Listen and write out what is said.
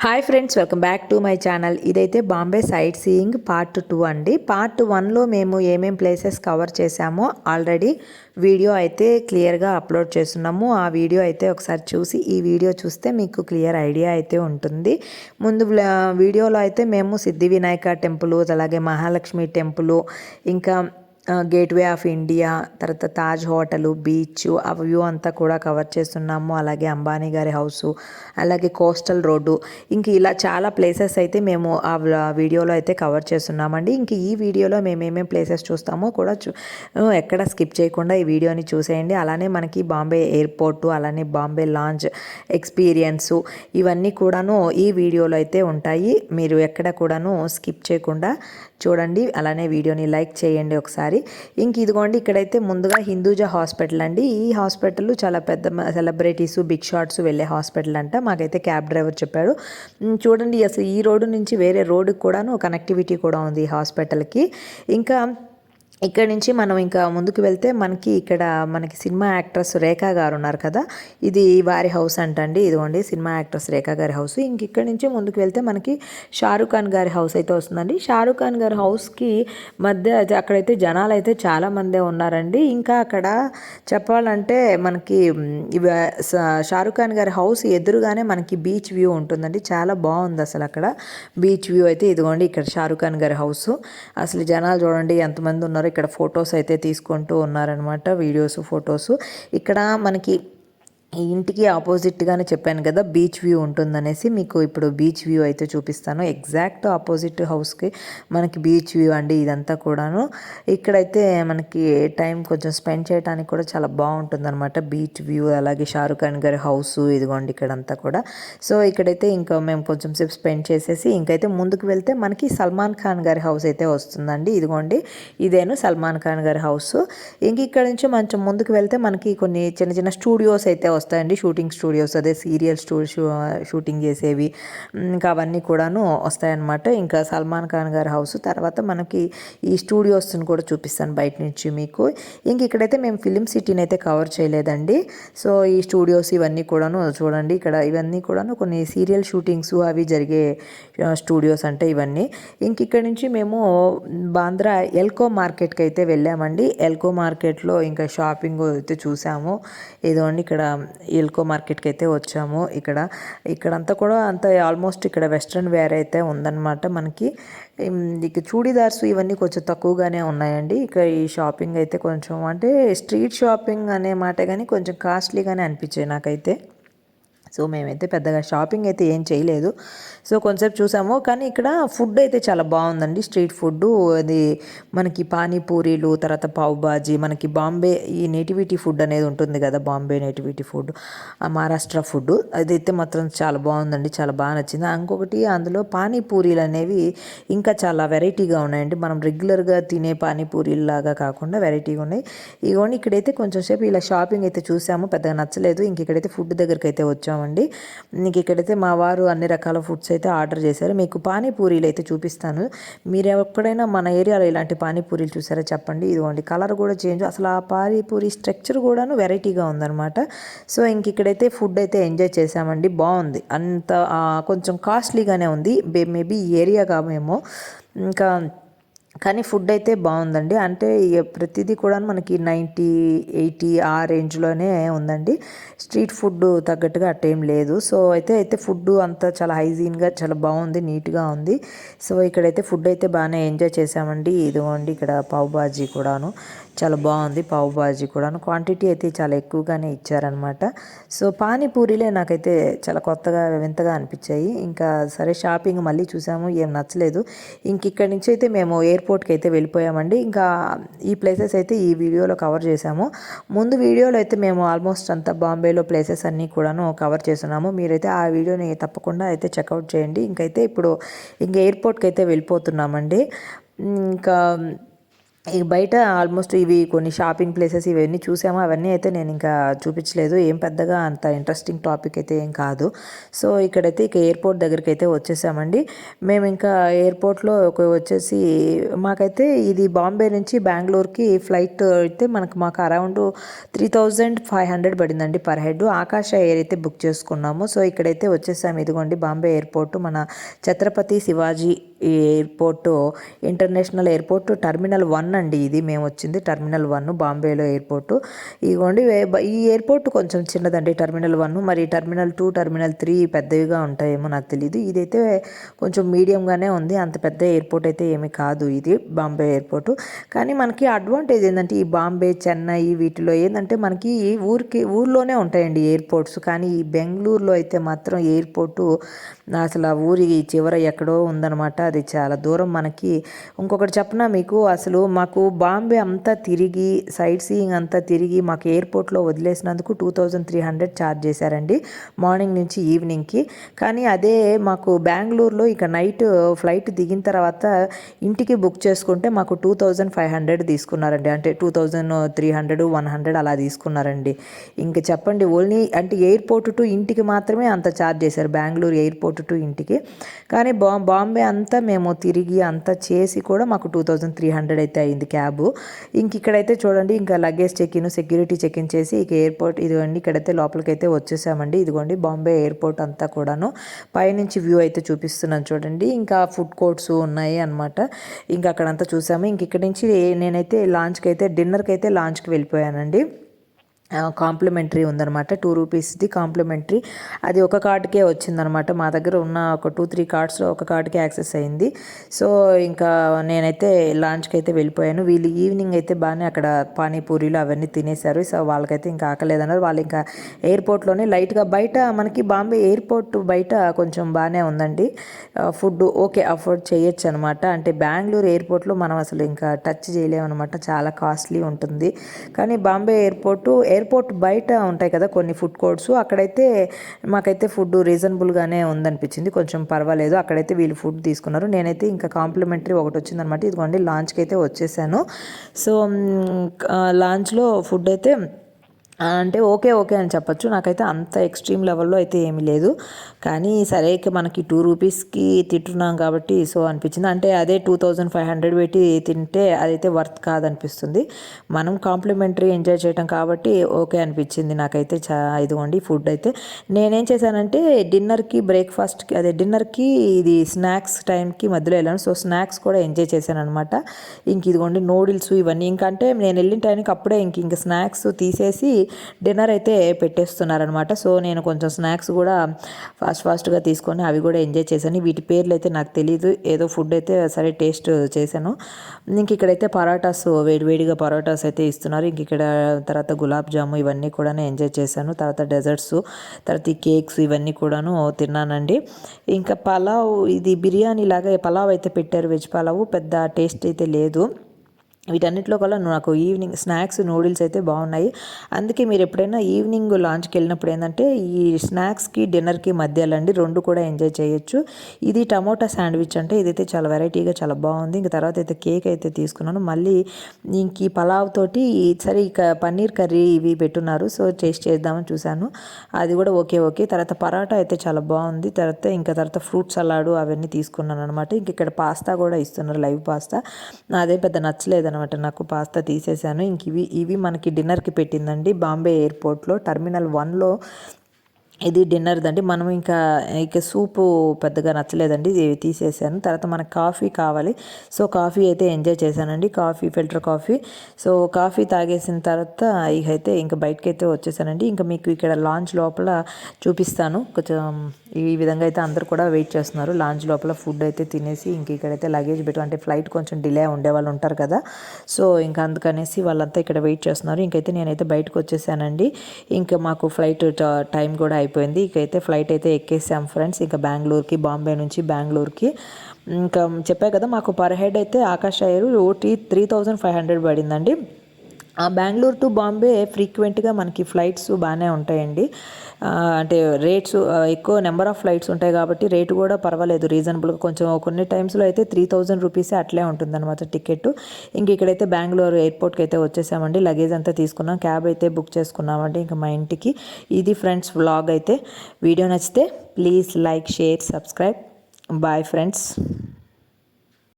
Hi friends, welcome back to my channel. ఇదైతే Bombay sight seeing part 2 అండి. Part 1లో మేము ఏమేం ప్లేసెస్ కవర్ చేసామో ఆల్రెడీ వీడియో అయితే క్లియర్గా అప్లోడ్ చేస్తున్నాము. ఆ వీడియో అయితే ఒకసారి చూసి ఈ వీడియో చూస్తే మీకు క్లియర్ ఐడియా అయితే ఉంటుంది. ముందు వీడియోలో అయితే మేము సిద్ధి వినాయక టెంపుల్, అలాగే మహాలక్ష్మి టెంపుల్, ఇంకా గేట్వే ఆఫ్ ఇండియా, తర్వాత తాజ్ హోటలు, బీచ్ ఆ వ్యూ అంతా కూడా కవర్ చేస్తున్నాము. అలాగే అంబానీ గారి హౌసు, అలాగే కోస్టల్ రోడ్డు, ఇంక ఇలా చాలా ప్లేసెస్ అయితే మేము ఆ వీడియోలో అయితే కవర్ చేస్తున్నామండి. ఇంక ఈ వీడియోలో మేము ఏమేమి ప్లేసెస్ చూస్తామో కూడా ఎక్కడ స్కిప్ చేయకుండా ఈ వీడియోని చూసేయండి. అలానే మనకి బాంబే ఎయిర్పోర్టు, అలానే బాంబే లాంచ్ ఎక్స్పీరియన్సు ఇవన్నీ కూడాను ఈ వీడియోలో అయితే ఉంటాయి. మీరు ఎక్కడ కూడాను స్కిప్ చేయకుండా చూడండి. అలానే వీడియోని లైక్ చేయండి ఒకసారి. ఇంక ఇదిగోండి, ఇక్కడైతే ముందుగా హిందూజా హాస్పిటల్ అండి. ఈ హాస్పిటల్ చాలా పెద్ద సెలబ్రిటీస్, బిగ్ షాట్స్ వెళ్ళే హాస్పిటల్ అంట. మాకైతే క్యాబ్ డ్రైవర్ చెప్పాడు. చూడండి, అసలు ఈ రోడ్డు నుంచి వేరే రోడ్డుకి కూడాను కనెక్టివిటీ కూడా ఉంది ఈ హాస్పిటల్కి. ఇంకా ఇక్కడ నుంచి మనం ఇంకా ముందుకు వెళ్తే మనకి సినిమా యాక్ట్రెస్ రేఖా గారు ఉన్నారు కదా, ఇది వారి హౌస్ అంటండి. ఇదిగోండి సినిమా యాక్ట్రెస్ రేఖా గారి హౌస్. ఇంక ఇక్కడ నుంచి ముందుకు వెళ్తే మనకి షారూఖ్ ఖాన్ గారి హౌస్ అయితే వస్తుందండి. షారూఖ్ ఖాన్ గారి హౌస్కి మధ్య అక్కడైతే జనాలు అయితే చాలా మందే ఉన్నారండి. ఇంకా అక్కడ చెప్పాలంటే మనకి షారూఖ్ ఖాన్ గారి హౌస్ ఎదురుగానే మనకి బీచ్ వ్యూ ఉంటుందండి. చాలా బాగుంది అసలు అక్కడ బీచ్ వ్యూ అయితే. ఇదిగోండి ఇక్కడ షారూఖ్ ఖాన్ గారి హౌస్. అసలు జనాలు చూడండి ఎంతమంది ఉన్నారు. ఇక్కడ ఫొటోస్ అయితే తీసుకుంటూ ఉన్నారనమాట, వీడియోస్, ఫొటోస్. ఇక్కడ మనకి ఈ ఇంటికి ఆపోజిట్గానే చెప్పాను కదా బీచ్ వ్యూ ఉంటుందనేసి, మీకు ఇప్పుడు బీచ్ వ్యూ అయితే చూపిస్తాను. ఎగ్జాక్ట్ ఆపోజిట్ హౌస్కి మనకి బీచ్ వ్యూ అండి ఇదంతా కూడాను. ఇక్కడైతే మనకి టైం కొంచెం స్పెండ్ చేయడానికి కూడా చాలా బాగుంటుంది అనమాట బీచ్ వ్యూ. అలాగే షారూఖ్ ఖాన్ గారి హౌస్ ఇదిగోండి ఇక్కడంతా కూడా. సో ఇక్కడైతే ఇంకా మేము కొంచెం సేపు స్పెండ్ చేసేసి ఇంకైతే ముందుకు వెళ్తే మనకి సల్మాన్ ఖాన్ గారి హౌస్ అయితే వస్తుందండి. ఇదిగోండి ఇదేను సల్మాన్ ఖాన్ గారి హౌస్. ఇంక ఇక్కడ నుంచి కొంచెం ముందుకు వెళ్తే మనకి కొన్ని చిన్న చిన్న స్టూడియోస్ అయితే వస్తాయండి, షూటింగ్ స్టూడియోస్, అదే సీరియల్ షూటింగ్ చేసేవి, ఇంకా అవన్నీ కూడాను వస్తాయన్నమాట. ఇంకా సల్మాన్ ఖాన్ గారి హౌస్ తర్వాత మనకి ఈ స్టూడియోస్ని కూడా చూపిస్తాను బయట నుంచి మీకు. ఇంక ఇక్కడైతే మేము ఫిలిం సిటీని అయితే కవర్ చేయలేదండి. సో ఈ స్టూడియోస్ ఇవన్నీ కూడాను చూడండి. ఇక్కడ ఇవన్నీ కూడాను కొన్ని సీరియల్ షూటింగ్స్ అవి జరిగే స్టూడియోస్ అంటే ఇవన్నీ. ఇంక ఇక్కడ నుంచి మేము బాంద్రా ఎల్కో మార్కెట్కి అయితే వెళ్ళామండి. ఎల్కో మార్కెట్లో ఇంకా షాపింగ్ అయితే చూసాము. ఇదిగోండి ఇక్కడ ఎల్కో మార్కెట్కి అయితే వచ్చాము. ఇక్కడంతా కూడా అంతా ఆల్మోస్ట్ ఇక్కడ వెస్ట్రన్ వేర్ అయితే ఉందన్నమాట. మనకి ఇక చూడీదార్స్ ఇవన్నీ కొంచెం తక్కువగానే ఉన్నాయండి. ఇక ఈ షాపింగ్ అయితే కొంచెం అంటే స్ట్రీట్ షాపింగ్ అనే మాట కానీ కొంచెం కాస్ట్లీగానే అనిపించాయి నాకైతే. సో మేమైతే పెద్దగా షాపింగ్ అయితే ఏం చేయలేదు. సో కొంచెంసేపు చూసాము. కానీ ఇక్కడ ఫుడ్ అయితే చాలా బాగుందండి. స్ట్రీట్ ఫుడ్ అది మనకి పానీపూరీలు, తర్వాత పావ్ బాజీ, మనకి బాంబే ఈ నేటివిటీ ఫుడ్ అనేది ఉంటుంది కదా, Bombay nativity food, Maharashtra food, అదైతే మాత్రం చాలా బాగుందండి. చాలా బాగా నచ్చింది. ఇంకొకటి అందులో పానీపూరీలు అనేవి ఇంకా చాలా వెరైటీగా ఉన్నాయండి. మనం రెగ్యులర్గా తినే పానీపూరీలు లాగా కాకుండా వెరైటీగా ఉన్నాయి. ఇగోండి ఇక్కడైతే కొంచెం సేపు ఇలా షాపింగ్ అయితే చూసాము, పెద్దగా నచ్చలేదు. ఇంక ఇక్కడైతే ఫుడ్ దగ్గరికి అయితే వచ్చాము అండి. మీకు ఇక్కడైతే మా వారు అన్ని రకాల ఫుడ్స్ అయితే ఆర్డర్ చేశారు. మీకు పానీపూరీలు అయితే చూపిస్తాను. మీరు ఎప్పుడైనా మన ఏరియాలో ఇలాంటి పానీపూరీలు చూసారో చెప్పండి. ఇదిగోండి కలర్ కూడా చేంజ్, అసలు ఆ పానీపూరి స్ట్రక్చర్ కూడాను వెరైటీగా ఉందన్నమాట. సో ఇంక ఇక్కడైతే ఫుడ్ అయితే ఎంజాయ్ చేసామండి. బాగుంది, అంత కొంచెం కాస్ట్లీగానే ఉంది మేబీ ఈ ఏరియా కామేమో. ఇంకా కానీ ఫుడ్ అయితే బాగుందండి. అంటే ప్రతిదీ కూడా మనకి 90-80 ఆ రేంజ్లోనే ఉందండి. స్ట్రీట్ ఫుడ్ తగ్గట్టుగా అట్టేం లేదు. సో అయితే ఫుడ్ అంతా చాలా హైజీన్గా చాలా బాగుంది, నీట్గా ఉంది. సో ఇక్కడైతే ఫుడ్ అయితే బాగానే ఎంజాయ్ చేసామండి. ఇదిగోండి ఇక్కడ పావ్ బాజీ కూడాను చాలా బాగుంది. పావ్ బాజీ కూడాను క్వాంటిటీ అయితే చాలా ఎక్కువగానే ఇచ్చారనమాట. సో పానీపూరీలే నాకైతే చాలా కొత్తగా వింతగా అనిపించాయి. ఇంకా సరే షాపింగ్ మళ్ళీ చూసాము, ఏం నచ్చలేదు. ఇంక ఇక్కడి నుంచి అయితే మేము ఎయిర్పోర్ట్కి అయితే వెళ్ళిపోయామండి. ఇంకా ఈ ప్లేసెస్ అయితే ఈ వీడియోలో కవర్ చేసాము. ముందు వీడియోలో అయితే మేము ఆల్మోస్ట్ అంతా బాంబేలో ప్లేసెస్ అన్నీ కూడాను కవర్ చేస్తున్నాము. మీరైతే ఆ వీడియోని తప్పకుండా అయితే చెక్అవుట్ చేయండి. ఇంక ఎయిర్పోర్ట్కి అయితే వెళ్ళిపోతున్నామండి. ఇంకా ఇక బయట ఆల్మోస్ట్ ఇవి కొన్ని షాపింగ్ ప్లేసెస్ ఇవన్నీ చూసాము. అవన్నీ అయితే నేను ఇంకా చూపించలేదు. ఏం పెద్దగా అంత ఇంట్రెస్టింగ్ టాపిక్ అయితే ఏం కాదు. సో ఇక్కడైతే ఇక ఎయిర్పోర్ట్ దగ్గరికి అయితే వచ్చేసామండి. మేము ఇంకా ఎయిర్పోర్ట్లో వచ్చేసి మాకైతే ఇది బాంబే నుంచి బెంగళూరుకి ఫ్లైట్ అయితే మాకు అరౌండ్ 3500 పడిందండి పర్ హెడ్. ఆకాశ ఎయిర్ అయితే బుక్ చేసుకున్నాము. సో ఇక్కడైతే వచ్చేసాము. ఇదిగోండి బాంబే ఎయిర్పోర్ట్, మన Chhatrapati Shivaji airport, international airport terminal 1 అండి. ఇది మేము వచ్చింది టర్మినల్ 1 బాంబేలో ఎయిర్పోర్టు. ఇదిగోండి ఈ ఎయిర్పోర్ట్ కొంచెం చిన్నదండి టర్మినల్ 1. మరి టర్మినల్ 2, టర్మినల్ 3 పెద్దవిగా ఉంటాయేమో నాకు తెలియదు. ఇదైతే కొంచెం మీడియంగానే ఉంది. అంత పెద్ద ఎయిర్పోర్ట్ అయితే ఏమీ కాదు ఇది బాంబే ఎయిర్పోర్టు. కానీ మనకి అడ్వాంటేజ్ ఏంటంటే ఈ బాంబే, చెన్నై వీటిలో ఏంటంటే మనకి ఊర్లోనే ఉంటాయండి ఎయిర్పోర్ట్స్. కానీ ఈ బెంగళూరులో అయితే మాత్రం ఎయిర్పోర్టు అసలు ఆ ఊరి చివర ఎక్కడో ఉందన్నమాట. అది చాలా దూరం మనకి. ఇంకొకటి చెప్పనా మీకు, అసలు మాకు బాంబే అంతా తిరిగి సైట్ సీయింగ్ అంతా తిరిగి మాకు ఎయిర్పోర్ట్లో వదిలేసినందుకు 2300 ఛార్జ్ చేశారండి మార్నింగ్ నుంచి ఈవినింగ్కి. కానీ అదే మాకు బెంగళూరులో ఇక నైట్ ఫ్లైట్ దిగిన తర్వాత ఇంటికి బుక్ చేసుకుంటే మాకు 2500 తీసుకున్నారండి. అంటే 2300, 100 అలా తీసుకున్నారండి. ఇంక చెప్పండి, ఓన్లీ అంటే ఎయిర్పోర్ట్ టు ఇంటికి మాత్రమే అంత ఛార్జ్ చేశారు, బెంగళూరు ఎయిర్పోర్ట్ టు ఇంటికి. కానీ బాంబే అంతా మేము తిరిగి అంతా చేసి కూడా మాకు 2300 అయితే అయింది క్యాబు. ఇక్కడైతే చూడండి, ఇంకా లగేజ్ చెక్-ఇన్, సెక్యూరిటీ చెక్-ఇన్ చేసి ఇక ఎయిర్పోర్ట్ ఇదిగోండి ఇక్కడైతే లోపలికైతే వచ్చేసామండి. ఇదిగోండి బాంబే ఎయిర్పోర్ట్ అంతా కూడాను పైనుంచి వ్యూ అయితే చూపిస్తున్నాను చూడండి. ఇంకా ఫుడ్ కోర్ట్స్ ఉన్నాయి అనమాట. ఇంకా అక్కడంతా చూసాము. ఇక్కడ నుంచి నేనైతే డిన్నర్కి అయితే లాంచ్కి వెళ్ళిపోయానండి. కాంప్లిమెంటరీ ఉందన్నమాట, 2 రూపీస్ది కాంప్లిమెంటరీ. అది ఒక కార్డుకే వచ్చిందనమాట. మా దగ్గర ఉన్న ఒక 2-3 కార్డ్స్లో ఒక కార్డుకే యాక్సెస్ అయింది. సో ఇంకా నేనైతే లాంచ్కి అయితే వెళ్ళిపోయాను. వీళ్ళు ఈవినింగ్ అయితే బాగానే అక్కడ పానీపూరీలు అవన్నీ తినేశారు. సో వాళ్ళకైతే ఇంకా ఆకలేదన్నారు. వాళ్ళు ఇంకా ఎయిర్పోర్ట్లోనే లైట్గా బయట మనకి బాంబే ఎయిర్పోర్ట్ బయట కొంచెం బాగానే ఉందండి ఫుడ్. ఓకే, అఫోర్డ్ చేయొచ్చు అనమాట. అంటే బెంగళూరు ఎయిర్పోర్ట్లో మనం అసలు ఇంకా టచ్ చేయలేమన్నమాట, చాలా కాస్ట్లీ ఉంటుంది. కానీ బాంబే ఎయిర్పోర్ట్ బయట ఉంటాయి కదా కొన్ని ఫుడ్ కోర్ట్స్, అక్కడైతే మాకైతే ఫుడ్ రీజనబుల్గానే ఉందనిపించింది, కొంచెం పర్వాలేదు. అక్కడైతే వీళ్ళు ఫుడ్ తీసుకున్నారు. నేనైతే ఇంకా కాంప్లిమెంటరీ ఒకటి వచ్చిందనమాట. ఇదిగోండి లాంచ్కి అయితే వచ్చేసాను. సో లాంచ్లో ఫుడ్ అయితే అంటే ఓకే అని చెప్పొచ్చు. నాకైతే అంత ఎక్స్ట్రీమ్ లెవెల్లో అయితే ఏమీ లేదు. కానీ సరే మనకి 2 రూపీస్కి తింటున్నాం కాబట్టి సో అనిపించింది. అంటే అదే 2500 పెట్టి తింటే అదైతే వర్త్ కాదనిపిస్తుంది. మనం కాంప్లిమెంటరీ ఎంజాయ్ చేయడం కాబట్టి ఓకే అనిపించింది నాకైతే. ఇదిగోండి ఫుడ్ అయితే నేనేం చేశానంటే డిన్నర్కి ఇది స్నాక్స్ టైంకి మధ్యలో వెళ్ళాను. సో స్నాక్స్ కూడా ఎంజాయ్ చేశాను అనమాట. ఇదిగోండి నూడిల్స్ ఇవన్నీ. అంటే నేను వెళ్ళిన టైంకి అప్పుడే ఇంక స్నాక్స్ తీసేసి డిన్నర్ అయితే పెట్టేస్తున్నారనమాట. సో నేను కొంచెం స్నాక్స్ కూడా ఫాస్ట్గా తీసుకొని అవి కూడా ఎంజాయ్ చేశాను. వీటి పేర్లు అయితే నాకు తెలియదు, ఏదో ఫుడ్ అయితే సరే టేస్ట్ చేశాను. ఇక్కడైతే పరోటాస్, వేడివేడిగా పరోటాస్ అయితే ఇస్తున్నారు. ఇక్కడ తర్వాత గులాబ్ జాము ఇవన్నీ కూడా ఎంజాయ్ చేశాను. తర్వాత డెజర్ట్స్, తర్వాత ఈ కేక్స్ ఇవన్నీ కూడాను తిన్నానండి. ఇంకా పలావ్, ఇది బిర్యానీ లాగా పలావ్ అయితే పెట్టారు, వెజ్ పలావ్. పెద్ద టేస్ట్ అయితే లేదు. వీటన్నిటిలో కల్లా నాకు ఈవినింగ్ స్నాక్స్ నూడిల్స్ అయితే బాగున్నాయి. అందుకే మీరు ఎప్పుడైనా ఈవినింగ్ లాంచ్కి వెళ్ళినప్పుడు ఏంటంటే ఈ స్నాక్స్కి డిన్నర్కి మధ్యలో అండి 2 కూడా ఎంజాయ్ చేయొచ్చు. ఇది టమోటా శాండ్విచ్, అంటే ఇదైతే చాలా వెరైటీగా చాలా బాగుంది. ఇంక తర్వాత అయితే కేక్ అయితే తీసుకున్నాను. మళ్ళీ ఈ పలావ్ తోటి సరే ఇక పన్నీర్ కర్రీ ఇవి పెట్టున్నారు. సో టేస్ట్ చేద్దామని చూశాను, అది కూడా ఓకే. తర్వాత పరాటా అయితే చాలా బాగుంది. తర్వాత ఫ్రూట్ సలాడ్ అవన్నీ తీసుకున్నాను అనమాట. ఇక్కడ పాస్తా కూడా ఇస్తున్నారు, లైవ్ పాస్తా. అదే పెద్ద నచ్చలేదు అనమాట నాకు, పాస్తా తీసేసాను. ఇవి మనకి డిన్నర్కి పెట్టిందండి బాంబే ఎయిర్పోర్ట్లో టర్మినల్ 1లో. ఇది డిన్నర్దండి. మనం ఇక సూపు పెద్దగా నచ్చలేదండి, ఇది తీసేసాను. తర్వాత మనకు కాఫీ కావాలి. సో కాఫీ అయితే ఎంజాయ్ చేశానండి, ఫిల్టర్ కాఫీ. సో కాఫీ తాగేసిన తర్వాత ఇంకా బయటకి అయితే వచ్చేసానండి. ఇంకా మీకు ఇక్కడ లాంచ్ లోపల చూపిస్తాను. కొంచెం ఈ విధంగా అయితే అందరు కూడా వెయిట్ చేస్తున్నారు. లాంచ్ లోపల ఫుడ్ అయితే తినేసి ఇక్కడైతే లగేజ్ అంటే ఫ్లైట్ కొంచెం డిలే ఉండే వాళ్ళు ఉంటారు కదా, సో ఇంకా అందుకనేసి వాళ్ళంతా ఇక్కడ వెయిట్ చేస్తున్నారు. నేనైతే బయటకు వచ్చేసానండి. ఇంకా మాకు ఫ్లైట్ టైం కూడా అయిపోయింది. ఇకైతే ఫ్లైట్ అయితే ఎక్కేసాం ఫ్రెండ్స్, ఇంకా బెంగళూరుకి, బాంబే నుంచి బెంగళూరుకి. ఇంకా చెప్పా కదా మాకు పర్ హెడ్ అయితే ఆకాశ ఎయిర్ 3500 పడిందండి. బెంగళూరు టు బాంబే ఫ్రీక్వెంట్గా మనకి ఫ్లైట్స్ బాగానే ఉంటాయండి. అంటే రేట్స్ ఎక్కువ నెంబర్ ఆఫ్ ఫ్లైట్స్ ఉంటాయి కాబట్టి రేటు కూడా పర్వాలేదు రీజనబుల్గా. కొంచెం కొన్ని టైమ్స్లో అయితే 3000 రూపీసే అట్లే ఉంటుందన్నమాట టికెట్. ఇంక ఇక్కడైతే బెంగళూరు ఎయిర్పోర్ట్కి అయితే వచ్చేసామండి. లగేజ్ అంతా తీసుకున్నాం, క్యాబ్ అయితే బుక్ చేసుకున్నామండి ఇంకా మా ఇంటికి. ఇది ఫ్రెండ్స్ వ్లాగ్ అయితే. వీడియో నచ్చితే please like, share, subscribe. Bye friends.